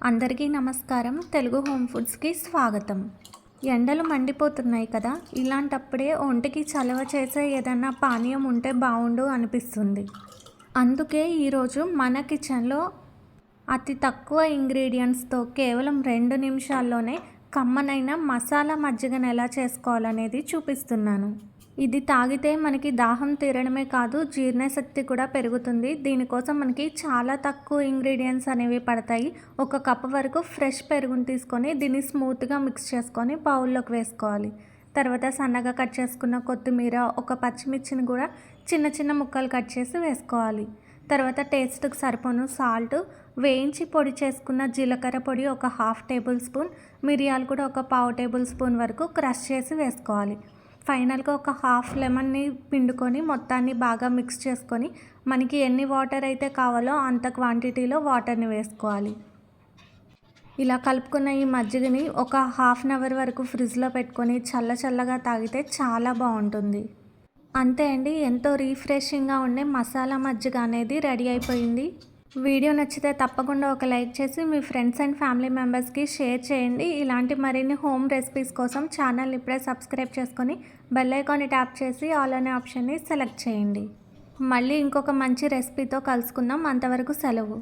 అందరికీ నమస్కారం. తెలుగు హోమ్ ఫుడ్స్కి స్వాగతం. ఎండలు మండిపోతున్నాయి కదా, ఇలాంటప్పుడే ఒంటికి చలవ చేసే ఏదన్నా పానీయం ఉంటే బాగుండు అనిపిస్తుంది. అందుకే ఈరోజు మన కిచెన్లో అతి తక్కువ ఇంగ్రీడియంట్స్తో కేవలం 2 నిమిషాల్లోనే కమ్మనైన మసాలా మజ్జిగను ఎలా చేసుకోవాలనేది చూపిస్తున్నాను. ఇది తాగితే మనకి దాహం తీరడమే కాదు, జీర్ణశక్తి కూడా పెరుగుతుంది. దీనికోసం మనకి చాలా తక్కువ ఇంగ్రీడియంట్స్ అనేవి పడతాయి. 1 కప్ వరకు ఫ్రెష్ పెరుగుని తీసుకొని దీన్ని స్మూత్గా మిక్స్ చేసుకొని బౌల్లోకి వేసుకోవాలి. తర్వాత సన్నగా కట్ చేసుకున్న కొత్తిమీర, 1 పచ్చిమిర్చిని కూడా చిన్న చిన్న ముక్కలు కట్ చేసి వేసుకోవాలి. తర్వాత టేస్ట్కి సరిపోను సాల్ట్, వేయించి పొడి చేసుకున్న జీలకర్ర పొడి 1/2 టేబుల్ స్పూన్, మిరియాలు కూడా 1/4 టేబుల్ స్పూన్ వరకు క్రష్ చేసి వేసుకోవాలి. ఫైనల్గా 1/2 లెమన్ని పిండుకొని మొత్తాన్ని బాగా మిక్స్ చేసుకొని మనకి ఎన్ని వాటర్ అయితే కావాలో అంత క్వాంటిటీలో వాటర్ని వేసుకోవాలి. ఇలా కలుపుకున్న ఈ మజ్జిగని 1/2 అవర్ వరకు ఫ్రిడ్జ్లో పెట్టుకొని చల్లగా తాగితే చాలా బాగుంటుంది. అంతే అండి, ఎంతో రీఫ్రెషింగ్గా ఉండే మసాలా మజ్జిగ అనేది రెడీ అయిపోయింది. వీడియో నచ్చితే తప్పకుండా ఒక లైక్ చేసి మీ ఫ్రెండ్స్ అండ్ ఫ్యామిలీ మెంబర్స్కి షేర్ చేయండి. ఇలాంటి మరిన్ని హోమ్ రెసిపీస్ కోసం ఛానల్ని ఇప్పుడే సబ్స్క్రైబ్ చేసుకొని బెల్ ఐకాన్ని ట్యాప్ చేసి ఆల్ అనే ఆప్షన్ని సెలెక్ట్ చేయండి. మళ్ళీ ఇంకొక మంచి రెసిపీతో కలుసుకుందాం. అంతవరకు సెలవు.